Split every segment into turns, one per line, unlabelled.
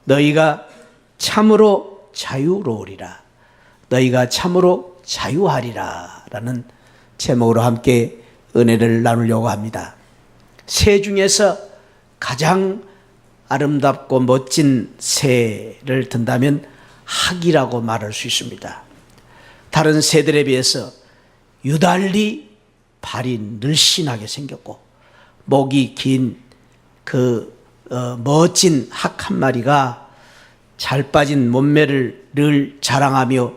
너희가 참으로 자유로우리라. 너희가 참으로 자유하리라. 라는 제목으로 함께 은혜를 나누려고 합니다. 새 중에서 가장 아름답고 멋진 새를 든다면 학이라고 말할 수 있습니다. 다른 새들에 비해서 유달리 발이 늘씬하게 생겼고 목이 긴 멋진 학 한 마리가 잘 빠진 몸매를 늘 자랑하며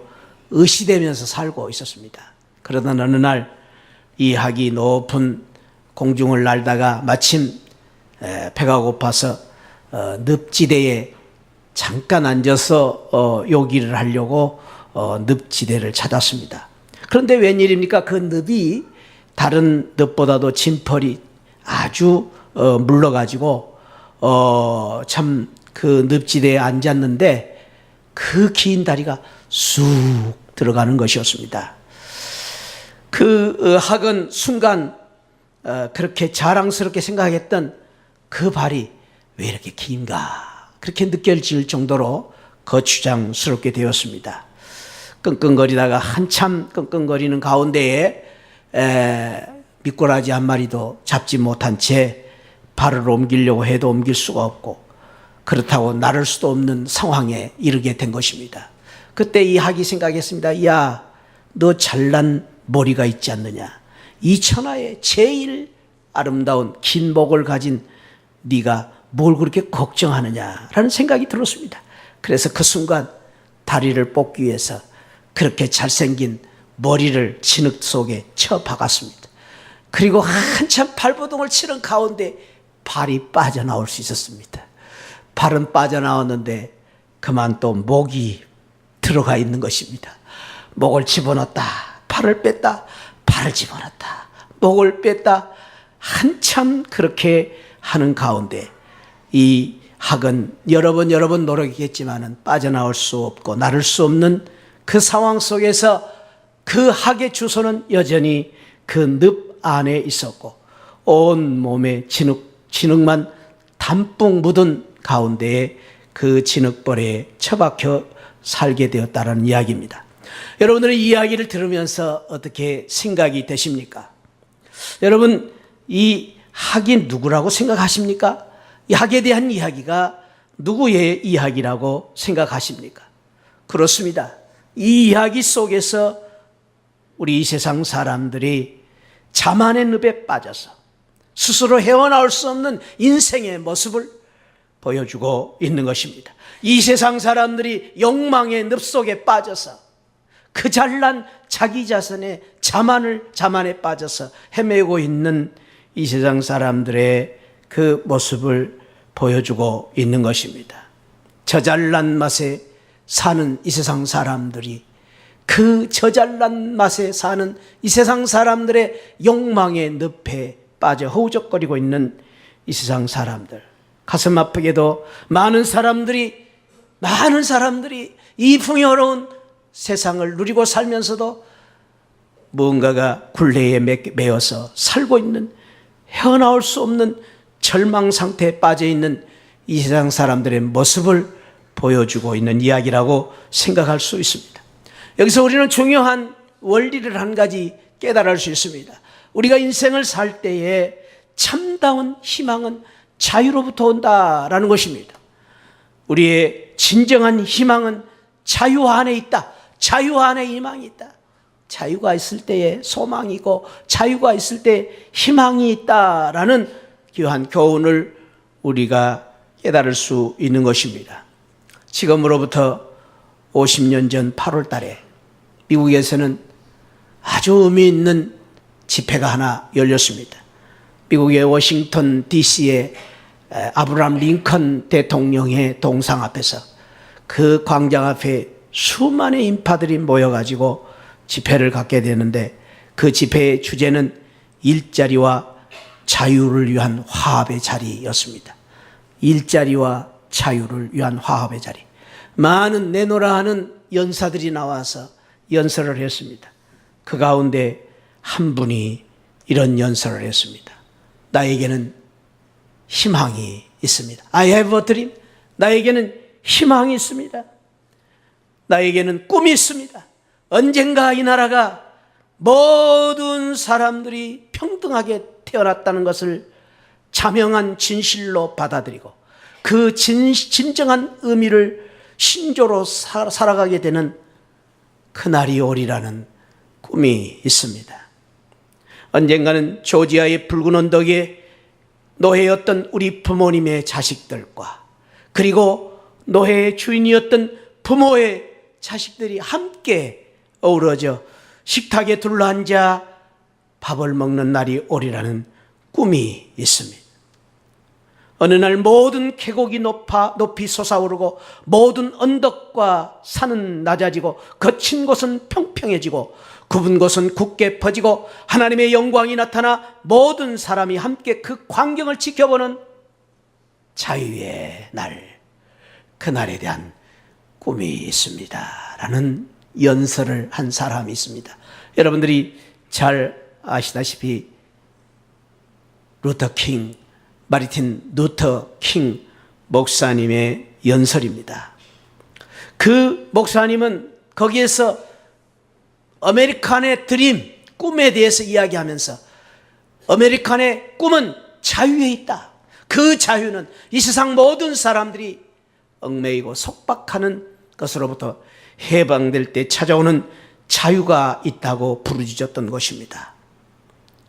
의시되면서 살고 있었습니다. 그러던 어느 날 이 학이 높은 공중을 날다가 마침 배가 고파서 늪지대에 잠깐 앉아서 요기를 하려고 늪지대를 찾았습니다. 그런데 웬일입니까? 그 늪이 다른 늪보다도 진펄이 아주 물러가지고 참 그 늪지대에 앉았는데 그 긴 다리가 쑥 들어가는 것이었습니다. 그 학은 순간 그렇게 자랑스럽게 생각했던 그 발이 왜 이렇게 긴가 그렇게 느껴질 정도로 거추장스럽게 되었습니다. 끙끙거리다가 한참 끙끙거리는 가운데에 미꾸라지 한 마리도 잡지 못한 채 발을 옮기려고 해도 옮길 수가 없고 그렇다고 나를 수도 없는 상황에 이르게 된 것입니다. 그때 이 학이 생각했습니다. 야, 너 잘난 머리가 있지 않느냐. 이 천하에 제일 아름다운 긴 목을 가진 네가 뭘 그렇게 걱정하느냐라는 생각이 들었습니다. 그래서 그 순간 다리를 뽑기 위해서 그렇게 잘생긴 머리를 진흙 속에 쳐 박았습니다. 그리고 한참 발버둥을 치는 가운데 발이 빠져나올 수 있었습니다. 발은 빠져나왔는데 그만 또 목이 들어가 있는 것입니다. 목을 집어넣었다, 팔을 뺐다, 발을 집어넣었다, 목을 뺐다. 한참 그렇게 하는 가운데 이 학은 여러 번 노력했지만 빠져나올 수 없고 나를 수 없는 그 상황 속에서 그 학의 주소는 여전히 그 늪 안에 있었고 온 몸에 진흙만 담뿍 묻은 가운데에 그 진흙벌에 처박혀 살게 되었다는 이야기입니다. 여러분들은 이 이야기를 들으면서 어떻게 생각이 되십니까? 여러분, 이 학이 누구라고 생각하십니까? 이 학에 대한 이야기가 누구의 이야기라고 생각하십니까? 그렇습니다. 이 이야기 속에서 우리 이 세상 사람들이 자만의 늪에 빠져서 스스로 헤어나올 수 없는 인생의 모습을 보여주고 있는 것입니다. 이 세상 사람들이 욕망의 늪 속에 빠져서 그 잘난 자기 자신의 자만에 빠져서 헤매고 있는 이 세상 사람들의 그 모습을 보여주고 있는 것입니다. 저 잘난 맛에 사는 이 세상 사람들이 그 저잘난 맛에 사는 이 세상 사람들의 욕망의 늪에 빠져 허우적거리고 있는 이 세상 사람들, 가슴 아프게도 많은 사람들이 이 풍요로운 세상을 누리고 살면서도 무언가가 굴레에 매여서 살고 있는, 헤어나올 수 없는 절망 상태에 빠져 있는 이 세상 사람들의 모습을 보여주고 있는 이야기라고 생각할 수 있습니다. 여기서 우리는 중요한 원리를 한 가지 깨달을 수 있습니다. 우리가 인생을 살 때에 참다운 희망은 자유로부터 온다라는 것입니다. 우리의 진정한 희망은 자유 안에 있다. 자유 안에 희망이 있다. 자유가 있을 때에 소망이고 자유가 있을 때 희망이 있다라는 귀한 교훈을 우리가 깨달을 수 있는 것입니다. 지금으로부터 50년 전 8월 달에 미국에서는 아주 의미 있는 집회가 하나 열렸습니다. 미국의 워싱턴 DC의 아브라함 링컨 대통령의 동상 앞에서 그 광장 앞에 수많은 인파들이 모여가지고 집회를 갖게 되는데 그 집회의 주제는 일자리와 자유를 위한 화합의 자리였습니다. 일자리와 자유를 위한 화합의 자리. 많은 내노라 하는 연사들이 나와서 연설을 했습니다. 그 가운데 한 분이 이런 연설을 했습니다. 나에게는 희망이 있습니다. I have a dream. 나에게는 희망이 있습니다. 나에게는 꿈이 있습니다. 언젠가 이 나라가 모든 사람들이 평등하게 태어났다는 것을 자명한 진실로 받아들이고 그 진정한 의미를 신조로 살아가게 되는 그날이 오리라는 꿈이 있습니다. 언젠가는 조지아의 붉은 언덕에 노예였던 우리 부모님의 자식들과 그리고 노예의 주인이었던 부모의 자식들이 함께 어우러져 식탁에 둘러앉아 밥을 먹는 날이 오리라는 꿈이 있습니다. 어느 날 모든 계곡이 높이 솟아오르고 모든 언덕과 산은 낮아지고 거친 곳은 평평해지고 굽은 곳은 굳게 퍼지고 하나님의 영광이 나타나 모든 사람이 함께 그 광경을 지켜보는 자유의 날, 그날에 대한 꿈이 있습니다 라는 연설을 한 사람이 있습니다. 여러분들이 잘 아시다시피 마르틴 루터 킹 목사님의 연설입니다. 그 목사님은 거기에서 아메리칸의 드림, 꿈에 대해서 이야기하면서 아메리칸의 꿈은 자유에 있다. 그 자유는 이 세상 모든 사람들이 얽매이고 속박하는 것으로부터 해방될 때 찾아오는 자유가 있다고 부르짖었던 것입니다.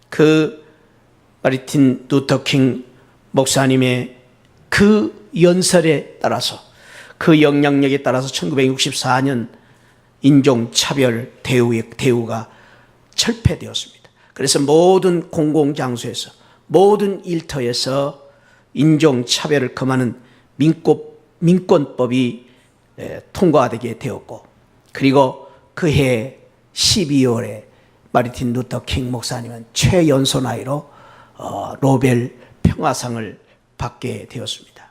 그 마르틴 루터 킹 목사님의 그 연설에 따라서 그 영향력에 따라서 1964년 인종차별 대우가 철폐되었습니다. 그래서 모든 공공장소에서 모든 일터에서 인종차별을 금하는 민권법이 통과되게 되었고 그리고 그해 12월에 마르틴 루터 킹 목사님은 최연소 나이로 노벨 평화상을 받게 되었습니다.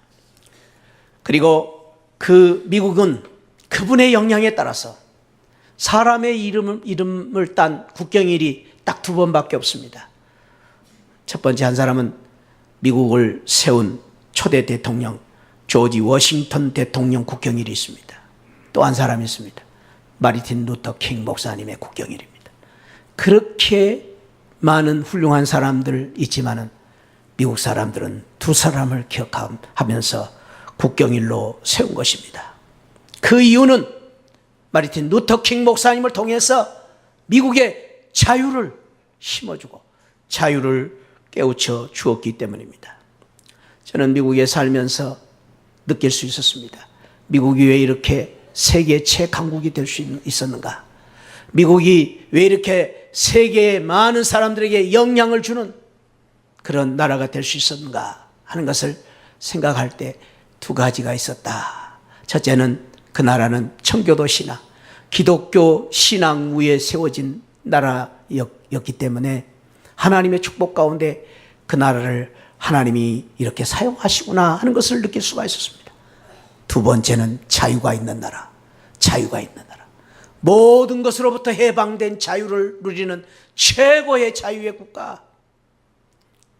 그리고 그 미국은 그분의 영향에 따라서 사람의 이름을 딴 국경일이 딱 2번밖에 없습니다. 첫 번째 한 사람은 미국을 세운 초대 대통령 조지 워싱턴 대통령 국경일이 있습니다. 또 한 사람이 있습니다. 마르틴 루터 킹 목사님의 국경일입니다. 그렇게 많은 훌륭한 사람들 있지만은 미국 사람들은 2사람을 기억하면서 국경일로 세운 것입니다. 그 이유는 마르틴 루터 킹 목사님을 통해서 미국의 자유를 심어주고 자유를 깨우쳐 주었기 때문입니다. 저는 미국에 살면서 느낄 수 있었습니다. 미국이 왜 이렇게 세계 최강국이 될 수 있었는가? 미국이 왜 이렇게 세계의 많은 사람들에게 영향을 주는 그런 나라가 될 수 있었는가 하는 것을 생각할 때 2가지가 있었다. 첫째는 그 나라는 청교도 신앙, 기독교 신앙 위에 세워진 나라였기 때문에 하나님의 축복 가운데 그 나라를 하나님이 이렇게 사용하시구나 하는 것을 느낄 수가 있었습니다. 2번째는 자유가 있는 나라, 자유가 있는 나라. 모든 것으로부터 해방된 자유를 누리는 최고의 자유의 국가,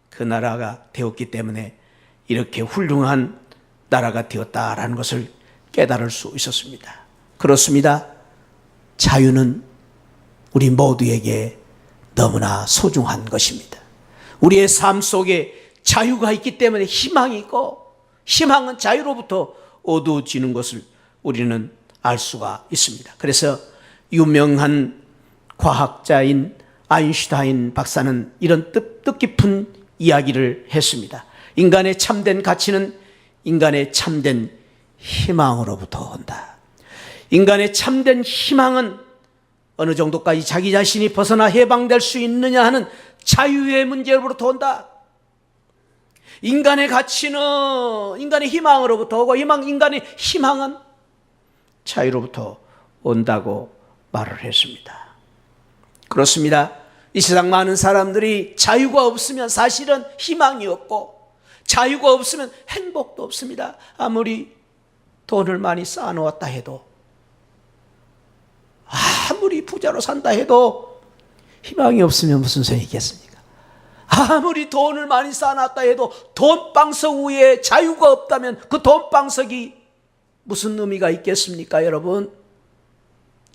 그 나라가 되었기 때문에 이렇게 훌륭한 나라가 되었다라는 것을 깨달을 수 있었습니다. 그렇습니다. 자유는 우리 모두에게 너무나 소중한 것입니다. 우리의 삶 속에 자유가 있기 때문에 희망이 있고, 희망은 자유로부터 얻어지는 것을 우리는 알 수가 있습니다. 그래서 유명한 과학자인 아인슈타인 박사는 이런 뜻깊은 이야기를 했습니다. 인간의 참된 가치는 인간의 참된 희망으로부터 온다. 인간의 참된 희망은 어느 정도까지 자기 자신이 벗어나 해방될 수 있느냐 하는 자유의 문제로부터 온다. 인간의 가치는 인간의 희망으로부터 오고 인간의 희망은 자유로부터 온다고 말을 했습니다. 그렇습니다. 이 세상 많은 사람들이 자유가 없으면 사실은 희망이 없고 자유가 없으면 행복도 없습니다. 아무리 돈을 많이 쌓아놓았다 해도, 아무리 부자로 산다 해도 희망이 없으면 무슨 소용이 있겠습니까? 아무리 돈을 많이 쌓아놨다 해도 돈방석 위에 자유가 없다면 그 돈방석이 무슨 의미가 있겠습니까, 여러분?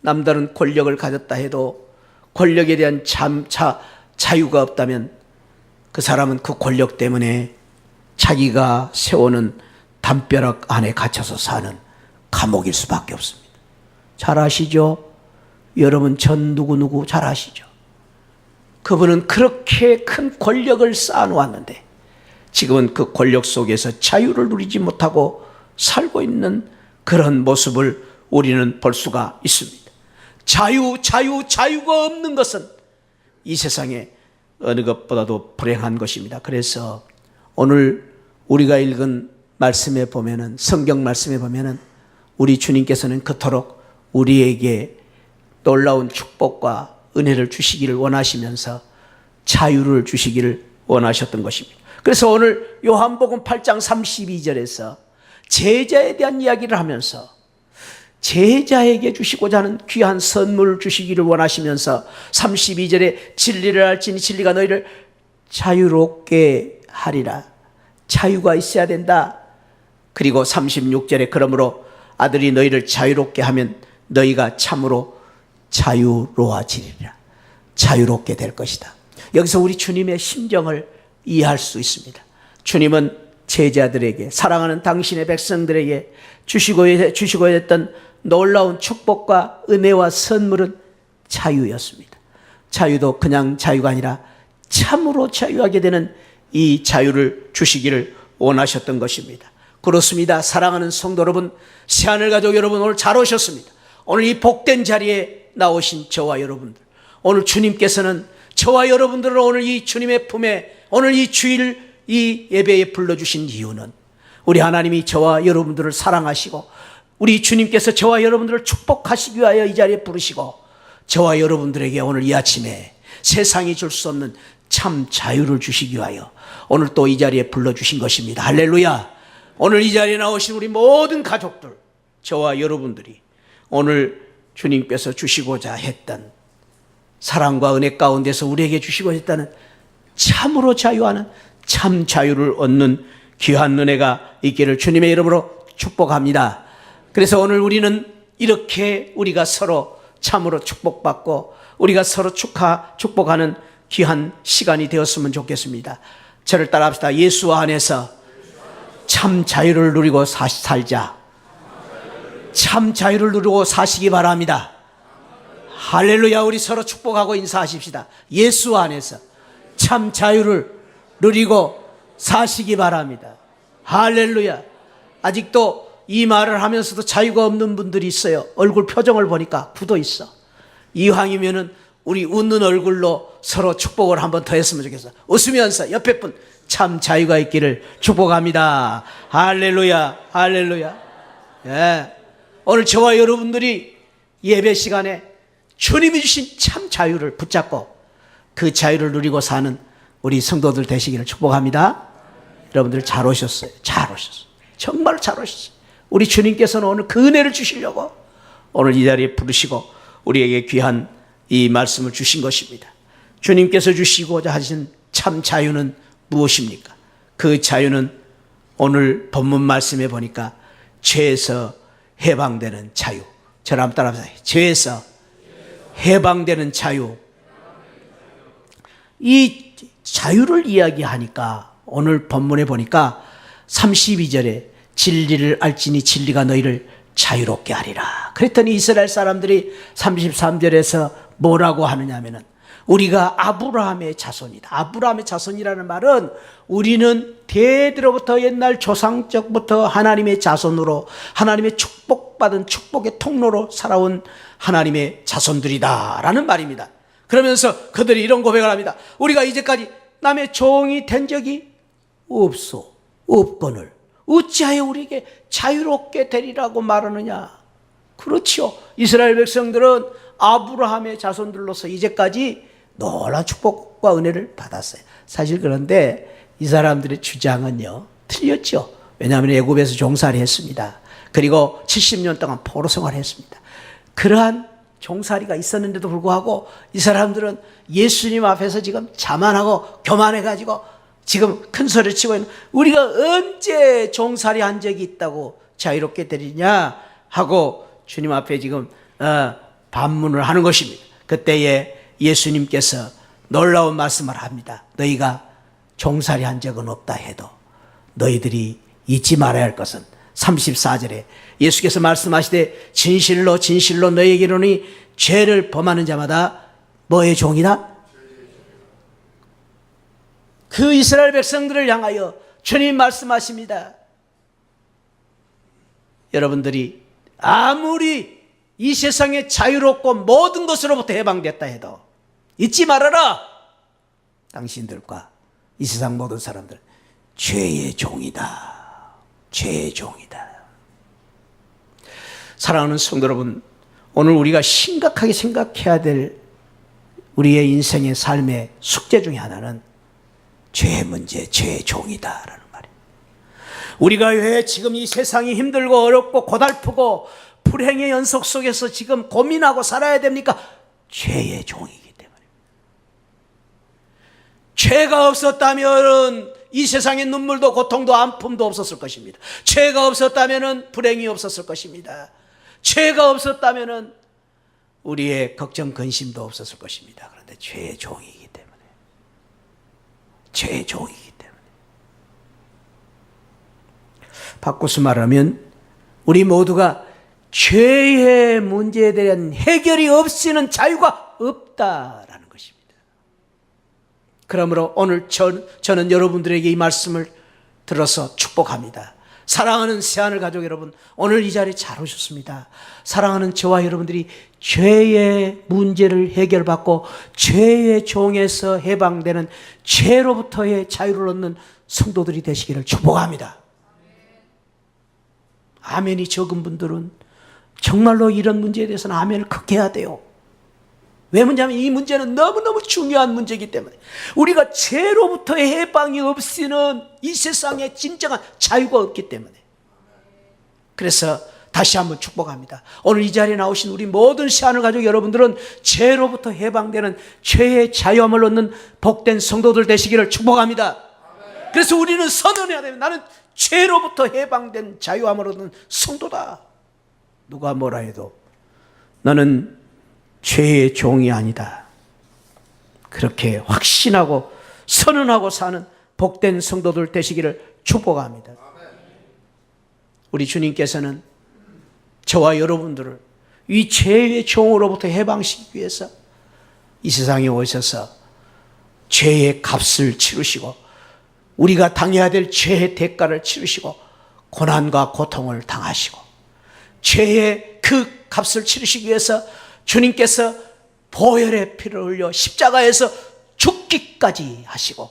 남다른 권력을 가졌다 해도 권력에 대한 자유가 없다면 그 사람은 그 권력 때문에 자기가 세우는 담벼락 안에 갇혀서 사는 감옥일 수밖에 없습니다. 잘 아시죠? 여러분 전 누구 잘 아시죠? 그분은 그렇게 큰 권력을 쌓아놓았는데 지금은 그 권력 속에서 자유를 누리지 못하고 살고 있는 그런 모습을 우리는 볼 수가 있습니다. 자유가 없는 것은 이 세상에 어느 것보다도 불행한 것입니다. 그래서 오늘 우리가 읽은 말씀에 보면은, 성경 말씀에 보면은 우리 주님께서는 그토록 우리에게 놀라운 축복과 은혜를 주시기를 원하시면서 자유를 주시기를 원하셨던 것입니다. 그래서 오늘 요한복음 8장 32절에서 제자에 대한 이야기를 하면서 제자에게 주시고자 하는 귀한 선물을 주시기를 원하시면서 32절에 진리를 알지니 진리가 너희를 자유롭게 하리라. 자유가 있어야 된다. 그리고 36절에 그러므로 아들이 너희를 자유롭게 하면 너희가 참으로 자유로워지리라. 자유롭게 될 것이다. 여기서 우리 주님의 심정을 이해할 수 있습니다. 주님은 제자들에게, 사랑하는 당신의 백성들에게 주시고 했던 놀라운 축복과 은혜와 선물은 자유였습니다. 자유도 그냥 자유가 아니라 참으로 자유하게 되는 이 자유를 주시기를 원하셨던 것입니다. 그렇습니다. 사랑하는 성도 여러분, 새하늘 가족 여러분, 오늘 잘 오셨습니다. 오늘 이 복된 자리에 나오신 저와 여러분들, 오늘 주님께서는 저와 여러분들을 오늘 이 주님의 품에, 오늘 이 주일 이 예배에 불러주신 이유는 우리 하나님이 저와 여러분들을 사랑하시고 우리 주님께서 저와 여러분들을 축복하시기 위하여 이 자리에 부르시고 저와 여러분들에게 오늘 이 아침에 세상이 줄 수 없는 참 자유를 주시기 위하여 오늘 또 이 자리에 불러주신 것입니다. 할렐루야. 오늘 이 자리에 나오신 우리 모든 가족들, 저와 여러분들이 오늘 주님께서 주시고자 했던 사랑과 은혜 가운데서 우리에게 주시고자 했다는 참으로 자유하는 참 자유를 얻는 귀한 은혜가 있기를 주님의 이름으로 축복합니다. 그래서 오늘 우리는 이렇게 우리가 서로 참으로 축복받고 우리가 서로 축복하는 귀한 시간이 되었으면 좋겠습니다. 저를 따라합시다. 예수 안에서 참 자유를 누리고 살자. 참 자유를 누리고 사시기 바랍니다. 할렐루야. 우리 서로 축복하고 인사하십시다. 예수 안에서 참 자유를 누리고 사시기 바랍니다. 할렐루야. 아직도 이 말을 하면서도 자유가 없는 분들이 있어요. 얼굴 표정을 보니까 굳어 있어. 이왕이면은 우리 웃는 얼굴로 서로 축복을 한번 더 했으면 좋겠어. 웃으면서 옆에 분 참 자유가 있기를 축복합니다. 할렐루야. 할렐루야. 예. 오늘 저와 여러분들이 예배 시간에 주님이 주신 참 자유를 붙잡고 그 자유를 누리고 사는 우리 성도들 되시기를 축복합니다. 여러분들 잘 오셨어요. 잘 오셨어요. 정말 잘 오셨어요. 우리 주님께서는 오늘 그 은혜를 주시려고 오늘 이 자리에 부르시고 우리에게 귀한 이 말씀을 주신 것입니다. 주님께서 주시고자 하신 참 자유는 무엇입니까? 그 자유는 오늘 본문 말씀에 보니까 죄에서 해방되는 자유. 저를 한번 따라하세요. 죄에서 해방되는 자유. 이 자유를 이야기하니까 오늘 본문에 보니까 32절에 진리를 알지니 진리가 너희를 자유롭게 하리라. 그랬더니 이스라엘 사람들이 33절에서 뭐라고 하느냐 하면은 우리가 아브라함의 자손이다. 아브라함의 자손이라는 말은 우리는 대대로부터 옛날 조상적부터 하나님의 자손으로 하나님의 축복받은 축복의 통로로 살아온 하나님의 자손들이다 라는 말입니다. 그러면서 그들이 이런 고백을 합니다. 우리가 이제까지 남의 종이 된 적이 없거늘 어찌하여 우리에게 자유롭게 되리라고 말하느냐. 그렇지요. 이스라엘 백성들은 아브라함의 자손들로서 이제까지 놀라운 축복과 은혜를 받았어요. 사실 그런데 이 사람들의 주장은요 틀렸죠. 왜냐하면 애굽에서 종살이 했습니다. 그리고 70년 동안 포로 생활을 했습니다. 그러한 종살이가 있었는데도 불구하고 이 사람들은 예수님 앞에서 지금 자만하고 교만해가지고 지금 큰 소리를 치고 있는, 우리가 언제 종살이 한 적이 있다고 자유롭게 되리냐 하고 주님 앞에 지금 반문을 하는 것입니다. 그때에 예수님께서 놀라운 말씀을 합니다. 너희가 종살이 한 적은 없다 해도 너희들이 잊지 말아야 할 것은 34절에 예수께서 말씀하시되 진실로 진실로 너희에게 이르노니 죄를 범하는 자마다 뭐의 종이다? 그 이스라엘 백성들을 향하여 주님 말씀하십니다. 여러분들이 아무리 이 세상에 자유롭고 모든 것으로부터 해방됐다 해도 잊지 말아라. 당신들과 이 세상 모든 사람들 죄의 종이다. 죄의 종이다. 사랑하는 성도 여러분, 오늘 우리가 심각하게 생각해야 될 우리의 인생의 삶의 숙제 중에 하나는 죄의 문제, 죄의 종이다라는 말이에요. 우리가 왜 지금 이 세상이 힘들고 어렵고 고달프고 불행의 연속 속에서 지금 고민하고 살아야 됩니까? 죄의 종이기 때문에. 죄가 없었다면 이 세상에 눈물도 고통도 아픔도 없었을 것입니다. 죄가 없었다면 불행이 없었을 것입니다. 죄가 없었다면 우리의 걱정 근심도 없었을 것입니다. 그런데 죄의 종이기 때문에. 죄의 종이기 때문에. 바꿔서 말하면 우리 모두가 죄의 문제에 대한 해결이 없이는 자유가 없다라는 것입니다. 그러므로 오늘 저는 여러분들에게 이 말씀을 들어서 축복합니다. 사랑하는 새하늘 가족 여러분, 오늘 이 자리에 잘 오셨습니다. 사랑하는 저와 여러분들이 죄의 문제를 해결받고 죄의 종에서 해방되는 죄로부터의 자유를 얻는 성도들이 되시기를 축복합니다. 아멘이 적은 분들은 정말로 이런 문제에 대해서는 아멘을 크게 해야 돼요. 왜 그러냐면 이 문제는 너무너무 중요한 문제이기 때문에 우리가 죄로부터의 해방이 없이는 이 세상에 진정한 자유가 없기 때문에. 그래서 다시 한번 축복합니다. 오늘 이 자리에 나오신 우리 모든 새하늘 가족 여러분들은 죄로부터 해방되는 죄의 자유함을 얻는 복된 성도들 되시기를 축복합니다. 그래서 우리는 선언해야 됩니다. 나는 죄로부터 해방된 자유함을 얻는 성도다. 누가 뭐라 해도 나는 죄의 종이 아니다. 그렇게 확신하고 선언하고 사는 복된 성도들 되시기를 축복합니다. 우리 주님께서는 저와 여러분들을 이 죄의 종으로부터 해방시키기 위해서 이 세상에 오셔서 죄의 값을 치르시고 우리가 당해야 될 죄의 대가를 치르시고 고난과 고통을 당하시고 죄의 그 값을 치르시기 위해서 주님께서 보혈의 피를 흘려 십자가에서 죽기까지 하시고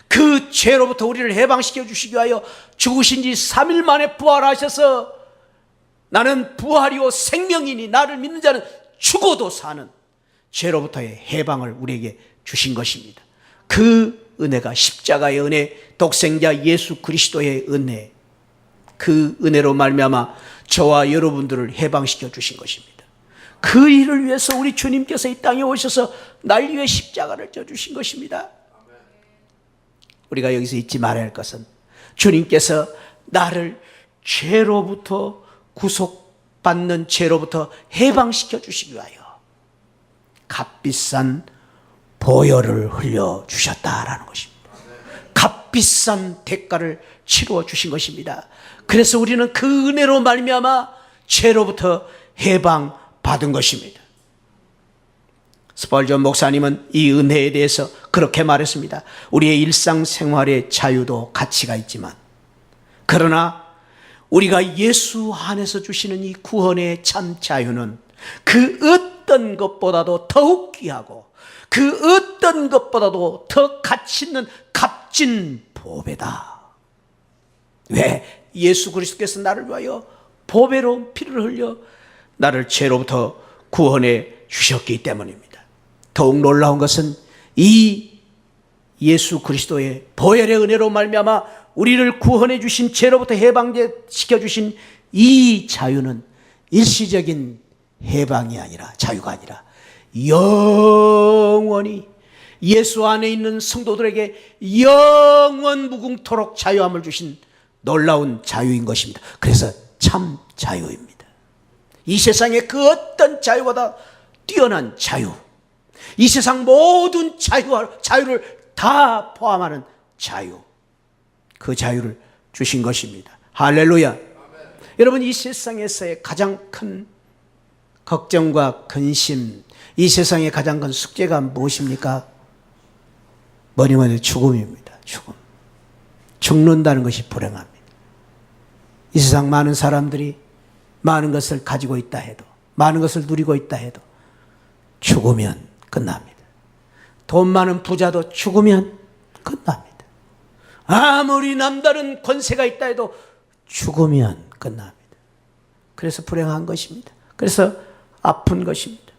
그 죄로부터 우리를 해방시켜 주시기 위하여 죽으신 지 3일 만에 부활하셔서 나는 부활이요 생명이니 나를 믿는 자는 죽어도 사는 죄로부터의 해방을 우리에게 주신 것입니다. 그 은혜가 십자가의 은혜, 독생자 예수 그리스도의 은혜, 그 은혜로 말미암아 저와 여러분들을 해방시켜 주신 것입니다. 그 일을 위해서 우리 주님께서 이 땅에 오셔서 날 위해 십자가를 져주신 것입니다. 우리가 여기서 잊지 말아야 할 것은 주님께서 나를 죄로부터 구속받는 죄로부터 해방시켜 주시기 위하여 값비싼 보혈을 흘려주셨다라는 것입니다. 값비싼 대가를 치루어 주신 것입니다. 그래서 우리는 그 은혜로 말미암아 죄로부터 해방받은 것입니다. 스펄전 목사님은 이 은혜에 대해서 그렇게 말했습니다. 우리의 일상생활의 자유도 가치가 있지만 그러나 우리가 예수 안에서 주시는 이 구원의 참 자유는 그 어떤 것보다도 더욱 귀하고 그 어떤 것보다도 더 가치 있는 값진 보배다. 왜? 예수 그리스도께서 나를 위하여 보배로운 피를 흘려 나를 죄로부터 구원해 주셨기 때문입니다. 더욱 놀라운 것은 이 예수 그리스도의 보혈의 은혜로 말미암아 우리를 구원해 주신 죄로부터 해방시켜 주신 이 자유는 일시적인 해방이 아니라 자유가 아니라 영원히 예수 안에 있는 성도들에게 영원 무궁토록 자유함을 주신 놀라운 자유인 것입니다. 그래서 참 자유입니다. 이 세상의 그 어떤 자유보다 뛰어난 자유, 이 세상 모든 자유를 다 포함하는 자유, 그 자유를 주신 것입니다. 할렐루야. 아멘. 여러분, 이 세상에서의 가장 큰 걱정과 근심, 이 세상의 가장 큰 숙제가 무엇입니까? 뭐니뭐니 죽음입니다. 죽는다는 것이 불행합니다. 이 세상 많은 사람들이 많은 것을 가지고 있다 해도, 많은 것을 누리고 있다 해도 죽으면 끝납니다. 돈 많은 부자도 죽으면 끝납니다. 아무리 남다른 권세가 있다 해도 죽으면 끝납니다. 그래서 불행한 것입니다. 그래서 아픈 것입니다.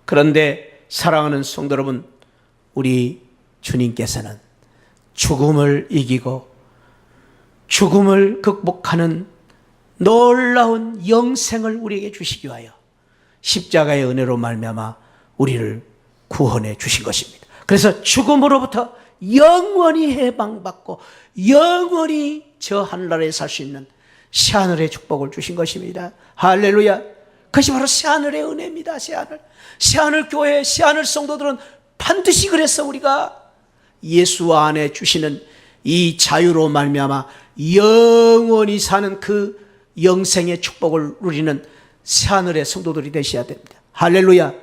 그런데 사랑하는 성도 여러분, 우리 주님께서는 죽음을 이기고 죽음을 극복하는 놀라운 영생을 우리에게 주시기 위하여 십자가의 은혜로 말미암아 우리를 구원해 주신 것입니다. 그래서 죽음으로부터 영원히 해방받고 영원히 저 하늘나라에 살 수 있는 새하늘의 축복을 주신 것입니다. 할렐루야. 그것이 바로 새하늘의 은혜입니다. 새하늘 교회, 새하늘 성도들은 반드시 그래서 우리가 예수 안에 주시는 이 자유로 말미암아 영원히 사는 그 영생의 축복을 누리는 새하늘의 성도들이 되셔야 됩니다. 할렐루야.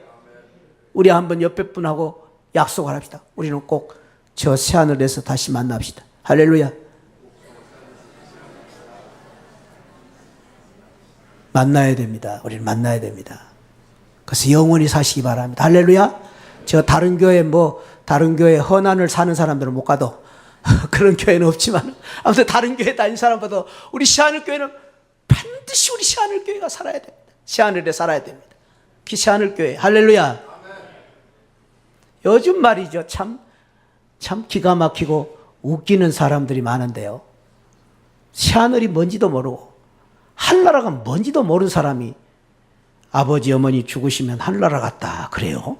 우리 한번 옆에 분하고 약속을 합시다. 우리는 꼭 저 새하늘에서 다시 만납시다. 할렐루야. 만나야 됩니다. 우리는 만나야 됩니다. 그래서 영원히 사시기 바랍니다. 할렐루야. 저 다른 교회 헌안을 사는 사람들은 못 가도 그런 교회는 없지만 아무튼 다른 교회 다닌 사람보다 우리 새하늘 교회는 반드시 우리 새하늘 교회가 살아야 됩니다. 새하늘에 살아야 됩니다. 그 새하늘 교회. 할렐루야. 요즘 말이죠. 참 기가 막히고 웃기는 사람들이 많은데요. 새하늘이 뭔지도 모르고 하늘나라가 뭔지도 모르는 사람이 아버지 어머니 죽으시면 하늘나라 갔다 그래요.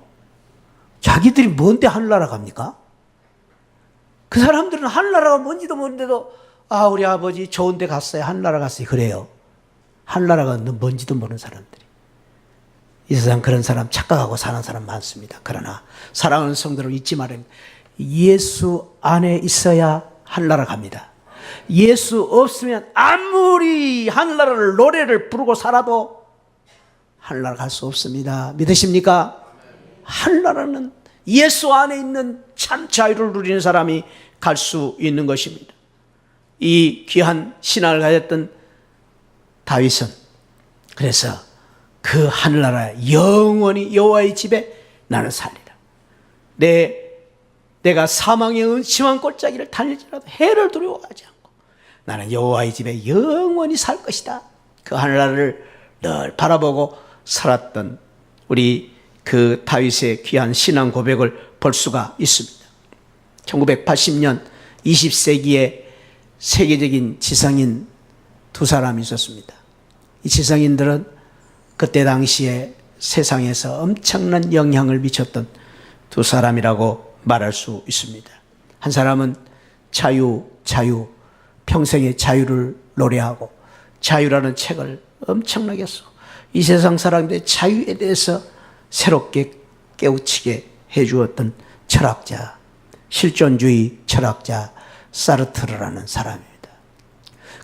자기들이 뭔데 하늘나라 갑니까? 그 사람들은 하늘나라가 뭔지도 모르는데도 우리 아버지 좋은 데 갔어요. 하늘나라 갔어요. 그래요. 하늘나라가 뭔지도 모르는 사람들이. 이 세상 그런 사람 착각하고 사는 사람 많습니다. 그러나 사랑하는 성도를 잊지 말아야 합니다. 예수 안에 있어야 하늘나라 갑니다. 예수 없으면 아무리 하늘나라를 노래를 부르고 살아도 하늘나라 갈 수 없습니다. 믿으십니까? 하늘나라는 예수 안에 있는 참 자유를 누리는 사람이 갈 수 있는 것입니다. 이 귀한 신앙을 가졌던 다윗은 그래서 그 하늘나라 영원히 여호와의 집에 나는 살리라. 내가 사망의 은침한 골짜기를 다닐지라도 해를 두려워하지 않고 나는 여호와의 집에 영원히 살 것이다. 그 하늘나라를 늘 바라보고 살았던 우리 그 다윗의 귀한 신앙 고백을 볼 수가 있습니다. 1980년 20세기에 세계적인 지성인 두 사람이 있었습니다. 이 지성인들은 그때 당시에 세상에서 엄청난 영향을 미쳤던 두 사람이라고 말할 수 있습니다. 한 사람은 자유, 평생의 자유를 노래하고 자유라는 책을 엄청나게 써. 이 세상 사람들의 자유에 대해서 새롭게 깨우치게 해주었던 철학자, 실존주의 철학자 사르트르라는 사람입니다.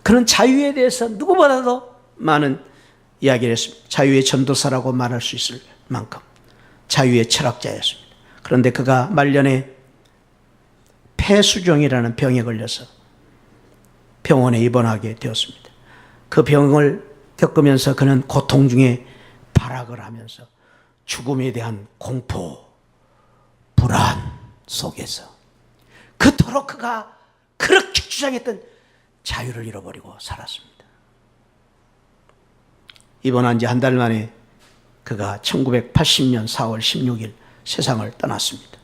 그는 자유에 대해서 누구보다도 많은 이야기를 했습니다. 자유의 전도사라고 말할 수 있을 만큼 자유의 철학자였습니다. 그런데 그가 말년에 폐수종이라는 병에 걸려서 병원에 입원하게 되었습니다. 그 병을 겪으면서 그는 고통 중에 발악을 하면서 죽음에 대한 공포, 불안 속에서 그토록 그가 그렇게 주장했던 자유를 잃어버리고 살았습니다. 입원한 지 한 달 만에 그가 1980년 4월 16일 세상을 떠났습니다.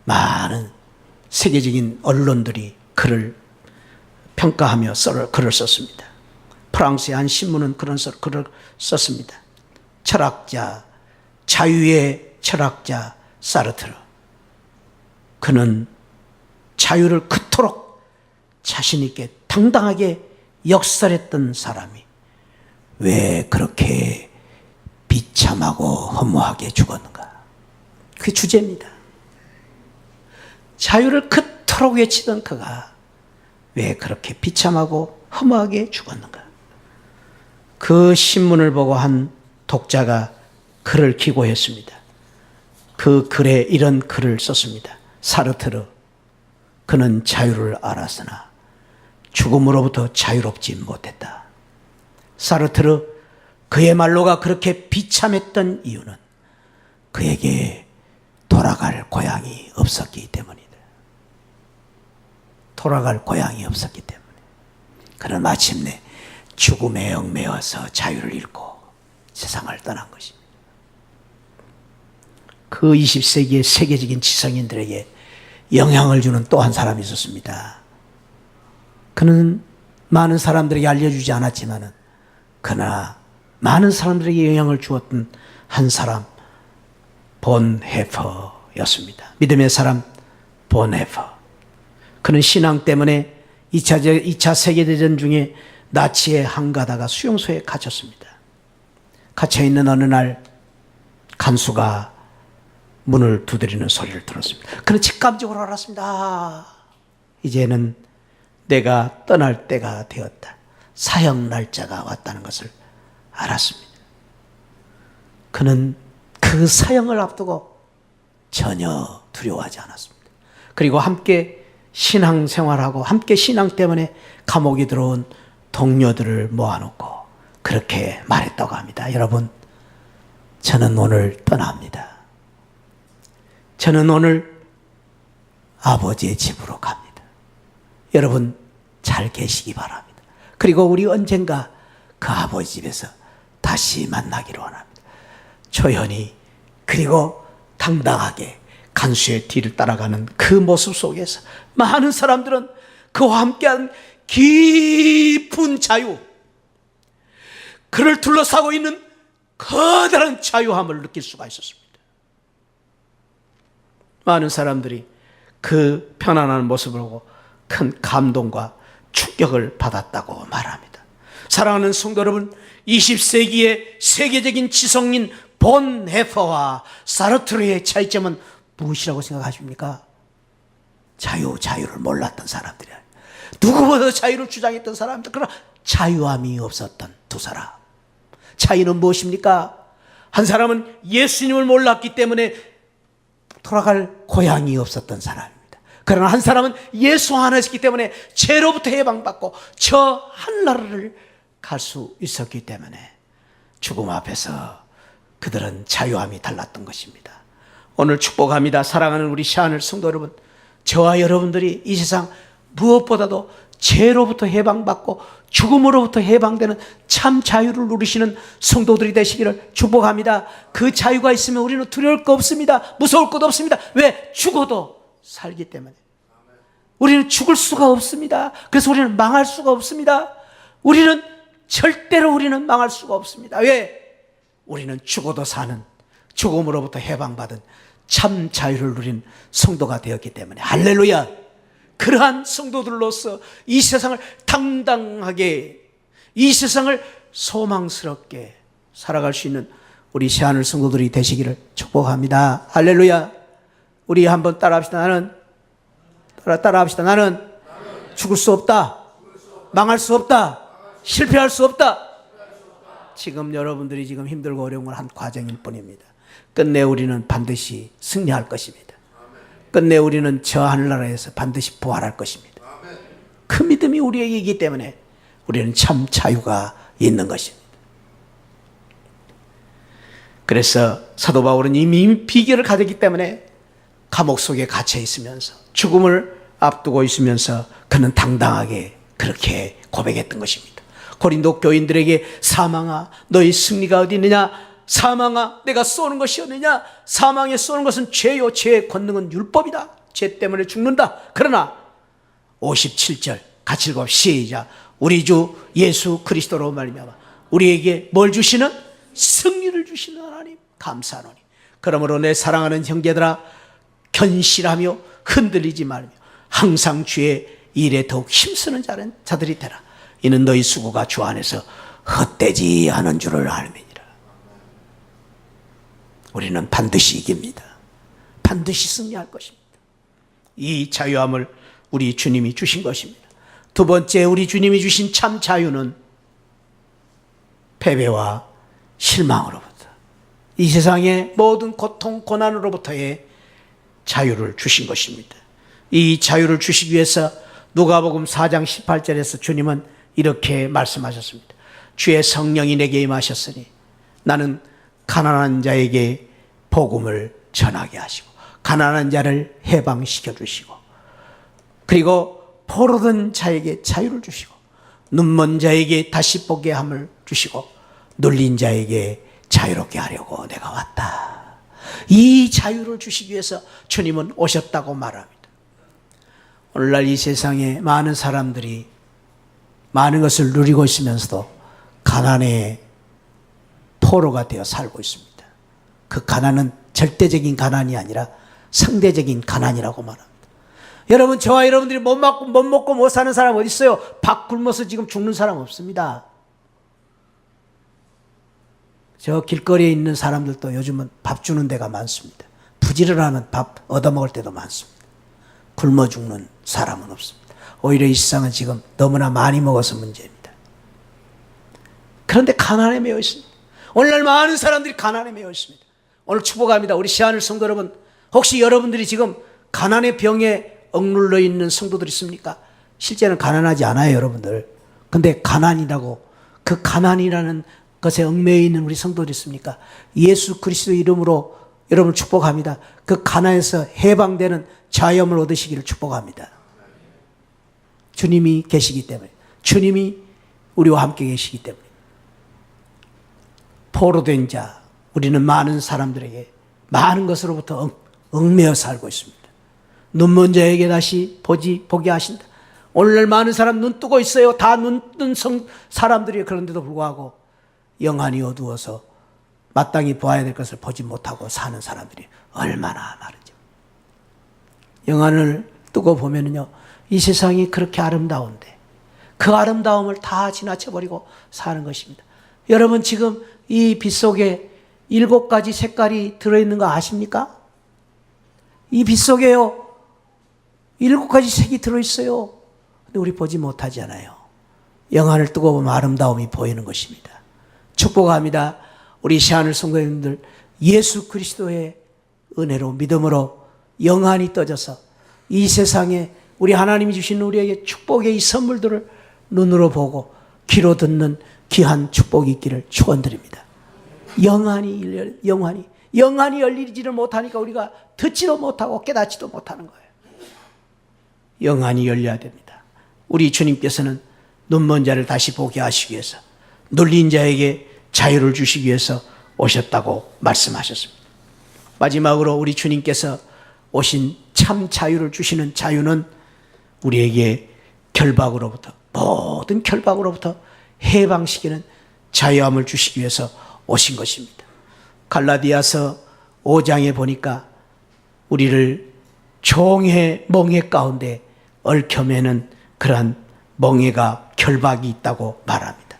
많은 세계적인 언론들이 그를 평가하며 글을 썼습니다. 프랑스의 한 신문은 그런 글을 썼습니다. 철학자, 자유의 철학자 사르트르. 그는 자유를 그토록 자신 있게 당당하게 역설했던 사람이 왜 그렇게 비참하고 허무하게 죽었는가? 그게 주제입니다. 자유를 그토록 외치던 그가 왜 그렇게 비참하고 허무하게 죽었는가? 그 신문을 보고 한 독자가 글을 기고했습니다. 그 글에 이런 글을 썼습니다. 사르트르, 그는 자유를 알았으나 죽음으로부터 자유롭지 못했다. 사르트르, 그의 말로가 그렇게 비참했던 이유는 그에게 돌아갈 고향이 없었기 때문이다. 돌아갈 고향이 없었기 때문에 그는 마침내 죽음에 얽매여서 자유를 잃고 세상을 떠난 것입니다. 그 20세기의 세계적인 지성인들에게 영향을 주는 또 한 사람이 있었습니다. 그는 많은 사람들에게 알려주지 않았지만 그러나 많은 사람들에게 영향을 주었던 한 사람, 본헤퍼였습니다. 믿음의 사람 본헤퍼. 그는 신앙 때문에 2차 세계대전 중에 나치에 항가다가 수용소에 갇혔습니다. 갇혀있는 어느 날 간수가 문을 두드리는 소리를 들었습니다. 그는 직감적으로 알았습니다. 이제는 내가 떠날 때가 되었다. 사형 날짜가 왔다는 것을 알았습니다. 그는 그 사형을 앞두고 전혀 두려워하지 않았습니다. 그리고 함께 신앙생활하고 함께 신앙 때문에 감옥에 들어온 동료들을 모아놓고 그렇게 말했다고 합니다. 여러분, 저는 오늘 떠납니다. 저는 오늘 아버지의 집으로 갑니다. 여러분 잘 계시기 바랍니다. 그리고 우리 언젠가 그 아버지 집에서 다시 만나기를 원합니다. 조연히 그리고 당당하게 간수의 뒤를 따라가는 그 모습 속에서 많은 사람들은 그와 함께한 깊은 자유, 그를 둘러싸고 있는 커다란 자유함을 느낄 수가 있었습니다. 많은 사람들이 그 편안한 모습을 보고 큰 감동과 충격을 받았다고 말합니다. 사랑하는 성도 여러분, 20세기의 세계적인 지성인 본헤퍼와 사르트르의 차이점은 무엇이라고 생각하십니까? 자유를 몰랐던 사람들이야. 누구보다 자유를 주장했던 사람들, 그러나 자유함이 없었던 두 사람. 차이는 무엇입니까? 한 사람은 예수님을 몰랐기 때문에 돌아갈 고향이 없었던 사람입니다. 그러나 한 사람은 예수 안에 있기 때문에 죄로부터 해방받고 저 하늘나라를 갈 수 있었기 때문에 죽음 앞에서 그들은 자유함이 달랐던 것입니다. 오늘 축복합니다. 사랑하는 우리 시하늘 성도 여러분, 저와 여러분들이 이 세상 무엇보다도 죄로부터 해방받고 죽음으로부터 해방되는 참 자유를 누리시는 성도들이 되시기를 축복합니다. 그 자유가 있으면 우리는 두려울 거 없습니다. 무서울 것도 없습니다. 왜? 죽어도 살기 때문에. 우리는 죽을 수가 없습니다. 그래서 우리는 망할 수가 없습니다. 절대로 우리는 망할 수가 없습니다. 왜? 우리는 죽어도 사는, 죽음으로부터 해방받은 참 자유를 누린 성도가 되었기 때문에. 할렐루야! 그러한 성도들로서 이 세상을 당당하게, 이 세상을 소망스럽게 살아갈 수 있는 우리 시하늘 성도들이 되시기를 축복합니다. 할렐루야! 우리 한번 따라합시다. 따라합시다. 나는 죽을 수 없다. 망할 수 없다. 실패할 수 없다. 지금 여러분들이 지금 힘들고 어려운 건 한 과정일 뿐입니다. 끝내 우리는 반드시 승리할 것입니다. 끝내 우리는 저 하늘나라에서 반드시 부활할 것입니다. 그 믿음이 우리에게 있기 때문에 우리는 참 자유가 있는 것입니다. 그래서 사도 바울은 이미 비결을 가졌기 때문에 감옥 속에 갇혀 있으면서 죽음을 앞두고 있으면서 그는 당당하게 그렇게 고백했던 것입니다. 고린도 교인들에게 사망아 너희 승리가 어디 있느냐, 사망아 내가 쏘는 것이 어느냐, 사망에 쏘는 것은 죄요 죄의 권능은 율법이다. 죄 때문에 죽는다. 그러나 57절 같이 읽어 시작. 우리 주 예수 그리스도로 말미암아 우리에게 뭘 주시는? 승리를 주시는 하나님 감사하노니. 그러므로 내 사랑하는 형제들아, 견실하며 흔들리지 말며 항상 주의 일에 더욱 힘쓰는 자들이 되라. 이는 너희 수고가 주 안에서 헛되지 않은 줄을 알미니라. 우리는 반드시 이깁니다. 반드시 승리할 것입니다. 이 자유함을 우리 주님이 주신 것입니다. 두 번째, 우리 주님이 주신 참 자유는 패배와 실망으로부터, 이 세상의 모든 고통, 고난으로부터의 자유를 주신 것입니다. 이 자유를 주시기 위해서 누가복음 4장 18절에서 주님은 이렇게 말씀하셨습니다. 주의 성령이 내게 임하셨으니 나는 가난한 자에게 복음을 전하게 하시고 가난한 자를 해방시켜 주시고, 그리고 포로된 자에게 자유를 주시고, 눈먼 자에게 다시 보게 함을 주시고, 눌린 자에게 자유롭게 하려고 내가 왔다. 이 자유를 주시기 위해서 주님은 오셨다고 말합니다. 오늘날 이 세상에 많은 사람들이 많은 것을 누리고 있으면서도 가난의 포로가 되어 살고 있습니다. 그 가난은 절대적인 가난이 아니라 상대적인 가난이라고 말합니다. 여러분, 저와 여러분들이 못 먹고 못 사는 사람 어디 있어요? 밥 굶어서 지금 죽는 사람 없습니다. 저 길거리에 있는 사람들도 요즘은 밥 주는 데가 많습니다. 부지런하면 밥 얻어먹을 때도 많습니다. 굶어 죽는 사람은 없습니다. 오히려 이 세상은 지금 너무나 많이 먹어서 문제입니다. 그런데 가난에 매여 있습니다. 오늘날 많은 사람들이 가난에 매여 있습니다. 오늘 축복합니다. 우리 시안을 성도 여러분, 혹시 여러분들이 지금 가난의 병에 억눌러 있는 성도들 있습니까? 실제는 가난하지 않아요, 여러분들. 근데 가난이라고, 그 가난이라는 것에 얽매여 있는 우리 성도들 있습니까? 예수 그리스도 이름으로 여러분을 축복합니다. 그 가난에서 해방되는 자유함을 얻으시기를 축복합니다. 주님이 계시기 때문에, 주님이 우리와 함께 계시기 때문에. 포로된 자, 우리는 많은 사람들에게 많은 것으로부터 얽매여 살고 있습니다. 눈먼 자에게 다시 보게 하신다. 오늘날 많은 사람 눈 뜨고 있어요. 다 눈 뜬 사람들이. 그런데도 불구하고 영안이 어두워서 마땅히 보아야 될 것을 보지 못하고 사는 사람들이 얼마나 많은지. 영안을 뜨고 보면은요, 이 세상이 그렇게 아름다운데 그 아름다움을 다 지나쳐버리고 사는 것입니다. 여러분, 지금 이 빛 속에 7가지 색깔이 들어있는 거 아십니까? 이 빛 속에요, 7가지 색이 들어있어요. 근데 우리 보지 못하잖아요. 영안을 뜨고 보면 아름다움이 보이는 것입니다. 축복합니다. 우리 시안을 성도님들, 예수 그리스도의 은혜로, 믿음으로 영안이 떠져서 이 세상에 우리 하나님이 주신 우리에게 축복의 이 선물들을 눈으로 보고 귀로 듣는 귀한 축복이 있기를 축원드립니다. 영안이 열리지를 못하니까 우리가 듣지도 못하고 깨닫지도 못하는 거예요. 영안이 열려야 됩니다. 우리 주님께서는 눈먼 자를 다시 보게 하시기 위해서, 눌린 자에게 자유를 주시기 위해서 오셨다고 말씀하셨습니다. 마지막으로 우리 주님께서 오신 참 자유를 주시는 자유는 우리에게 결박으로부터, 모든 결박으로부터 해방시키는 자유함을 주시기 위해서 오신 것입니다. 갈라디아서 5장에 보니까 우리를 종의 멍에 가운데 얽혀매는 그러한 멍에가, 결박이 있다고 말합니다.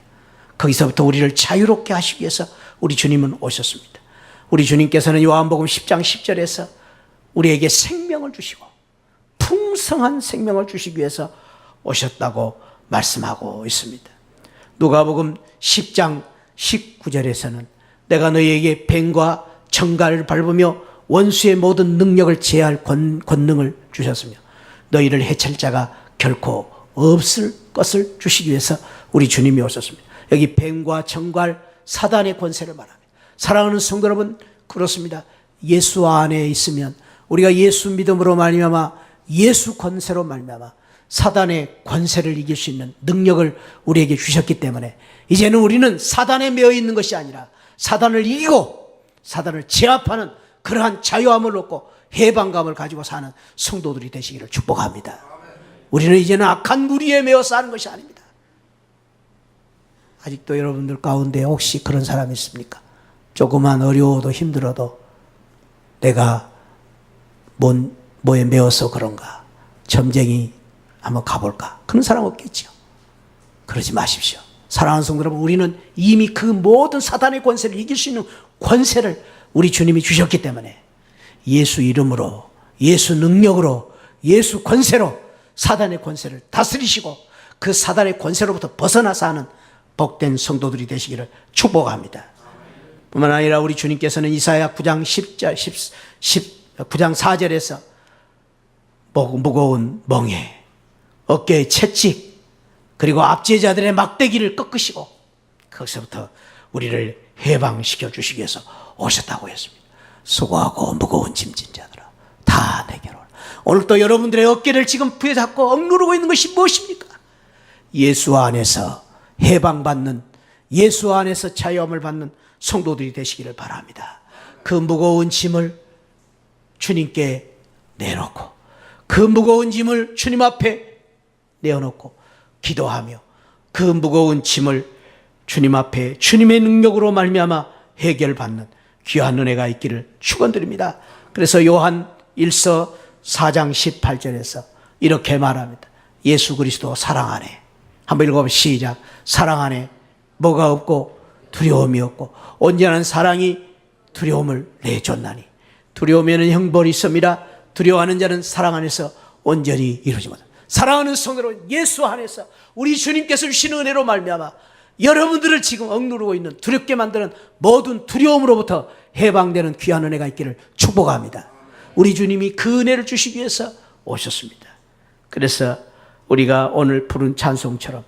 거기서부터 우리를 자유롭게 하시기 위해서 우리 주님은 오셨습니다. 우리 주님께서는 요한복음 10장 10절에서 우리에게 생명을 주시고 풍성한 생명을 주시기 위해서 오셨다고 말씀하고 있습니다. 누가복음 10장 19절에서는 내가 너희에게 뱀과 정갈을 밟으며 원수의 모든 능력을 제할 권능을 주셨으며 너희를 해칠 자가 결코 없을 것을 주시기 위해서 우리 주님이 오셨습니다. 여기 뱀과 정갈, 사단의 권세를 말합니다. 사랑하는 성도 여러분, 그렇습니다. 예수 안에 있으면, 우리가 예수 믿음으로 말미암아, 예수 권세로 말미암아 사단의 권세를 이길 수 있는 능력을 우리에게 주셨기 때문에 이제는 우리는 사단에 매여 있는 것이 아니라 사단을 이기고 사단을 제압하는 그러한 자유함을 얻고 해방감을 가지고 사는 성도들이 되시기를 축복합니다. 우리는 이제는 악한 무리에 매여 사는 것이 아닙니다. 아직도 여러분들 가운데 혹시 그런 사람이 있습니까? 조금만 어려워도 힘들어도 내가 뭐에 매여서 그런가, 점쟁이 한번 가볼까? 그런 사람 없겠죠. 그러지 마십시오. 사랑하는 성도 여러분, 우리는 이미 그 모든 사단의 권세를 이길 수 있는 권세를 우리 주님이 주셨기 때문에 예수 이름으로, 예수 능력으로, 예수 권세로 사단의 권세를 다스리시고 그 사단의 권세로부터 벗어나서 하는 복된 성도들이 되시기를 축복합니다. 뿐만 아니라 우리 주님께서는 이사야 9장 9장 4절에서 무거운 멍에, 어깨의 채찍, 그리고 압제자들의 막대기를 꺾으시고 거기서부터 우리를 해방시켜 주시기 위해서 오셨다고 했습니다. 수고하고 무거운 짐진 자들아 다 내게로 오라. 오늘 또 여러분들의 어깨를 지금 부여잡고 억누르고 있는 것이 무엇입니까? 예수 안에서 해방받는, 예수 안에서 자유함을 받는 성도들이 되시기를 바랍니다. 그 무거운 짐을 주님께 내놓고, 그 무거운 짐을 주님 앞에 내어놓고 기도하며 그 무거운 짐을 주님 앞에 주님의 능력으로 말미암아 해결받는 귀한 은혜가 있기를 축원드립니다. 그래서 요한 1서 4장 18절에서 이렇게 말합니다. 예수 그리스도 사랑 안에, 한번 읽어보면 시작. 사랑 안에 뭐가 없고 두려움이 없고 온전한 사랑이 두려움을 내줬나니, 두려우면 형벌이 있습니다. 두려워하는 자는 사랑 안에서 온전히 이루지 못한다. 사랑하는 성도로 예수 안에서 우리 주님께서 주시는 은혜로 말미암아 여러분들을 지금 억누르고 있는, 두렵게 만드는 모든 두려움으로부터 해방되는 귀한 은혜가 있기를 축복합니다. 우리 주님이 그 은혜를 주시기 위해서 오셨습니다. 그래서 우리가 오늘 부른 찬송처럼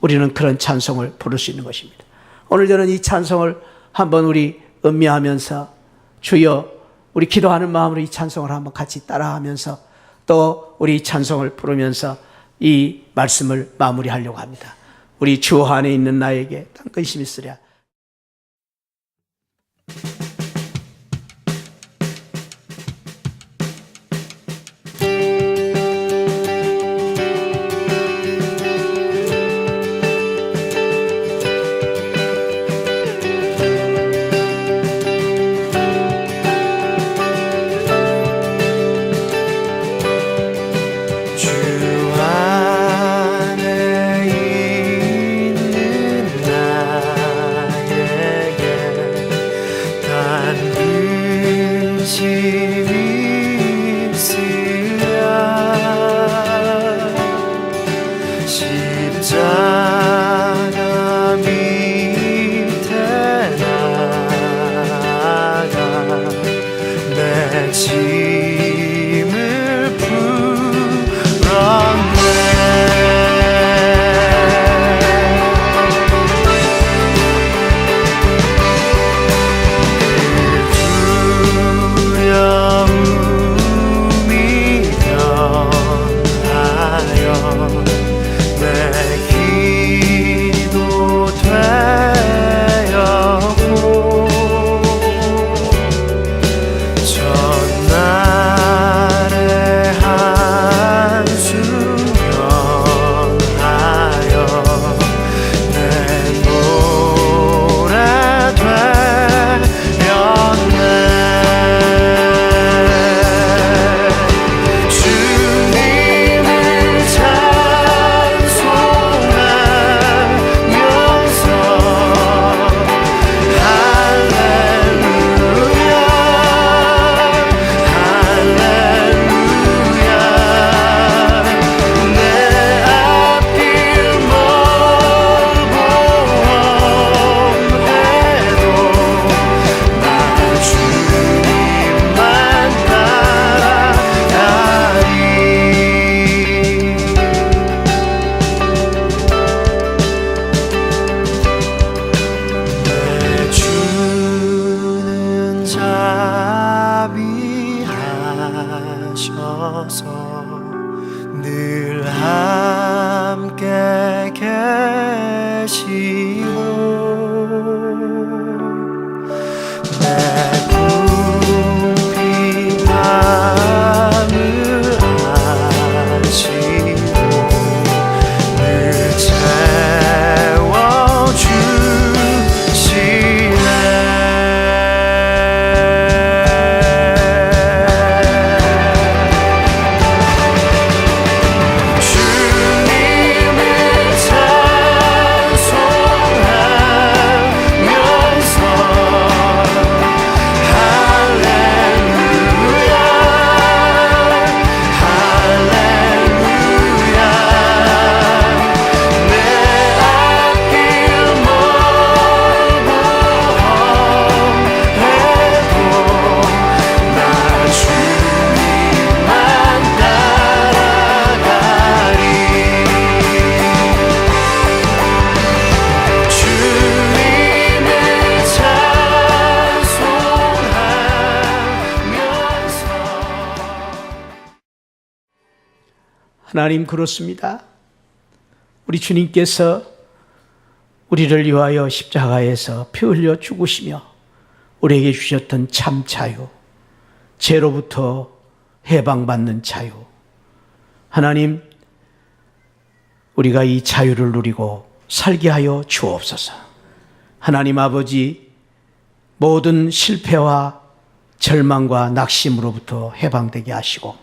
우리는 그런 찬송을 부를 수 있는 것입니다. 오늘 저는 이 찬송을 한번 우리 음미하면서 주여, 우리 기도하는 마음으로 이 찬송을 한번 같이 따라하면서 또 우리 찬송을 부르면서 이 말씀을 마무리하려고 합니다. 우리 주 안에 있는 나에게 땅근심 있으랴.
십자가 밑에 나가 내 짐을 풀었네. 늘 함께 계시고 내 굽힌 맘을 아시고 늘 채워주시네. 주
하나님, 그렇습니다. 우리 주님께서 우리를 위하여 십자가에서 피 흘려 죽으시며 우리에게 주셨던 참 자유, 죄로부터 해방받는 자유. 하나님, 우리가 이 자유를 누리고 살게 하여 주옵소서. 하나님 아버지, 모든 실패와 절망과 낙심으로부터 해방되게 하시고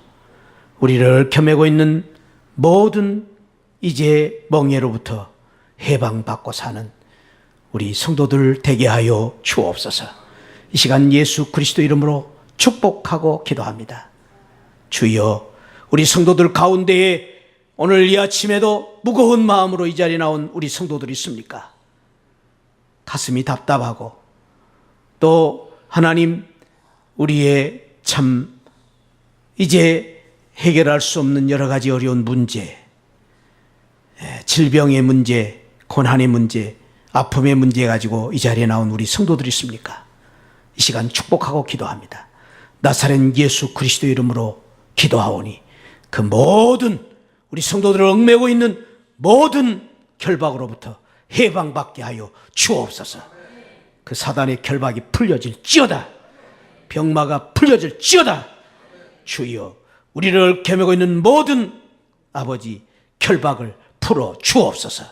우리를 켜매고 있는 모든 이제 멍에로부터 해방받고 사는 우리 성도들 되게 하여 주옵소서. 이 시간 예수 그리스도 이름으로 축복하고 기도합니다. 주여, 우리 성도들 가운데에 오늘 이 아침에도 무거운 마음으로 이 자리에 나온 우리 성도들 있습니까? 가슴이 답답하고 또 하나님, 우리의 참 이제 해결할 수 없는 여러 가지 어려운 문제, 질병의 문제, 고난의 문제, 아픔의 문제 가지고 이 자리에 나온 우리 성도들 있습니까? 이 시간 축복하고 기도합니다. 나사렛 예수 그리스도 이름으로 기도하오니 그 모든 우리 성도들을 얽매고 있는 모든 결박으로부터 해방받게 하여 주옵소서. 그 사단의 결박이 풀려질지어다. 병마가 풀려질지어다. 주여, 우리를 겨매고 있는 모든 아버지 결박을 풀어 주옵소서.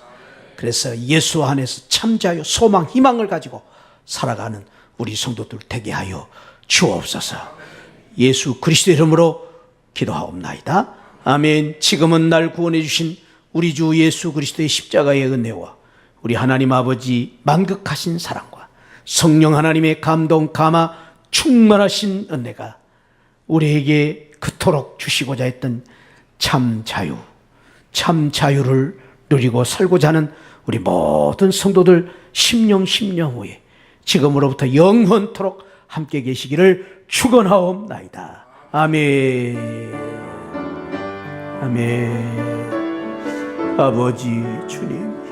그래서 예수 안에서 참 자유, 소망, 희망을 가지고 살아가는 우리 성도들 되게 하여 주옵소서. 예수 그리스도 이름으로 기도하옵나이다. 아멘. 지금은 날 구원해 주신 우리 주 예수 그리스도의 십자가의 은혜와 우리 하나님 아버지 만극하신 사랑과 성령 하나님의 감동, 감화, 충만하신 은혜가 우리에게 그토록 주시고자 했던 참 자유, 참 자유를 누리고 살고자 하는 우리 모든 성도들 심령 후에 지금으로부터 영원토록 함께 계시기를 축원하옵나이다. 아멘. 아멘. 아버지 주님,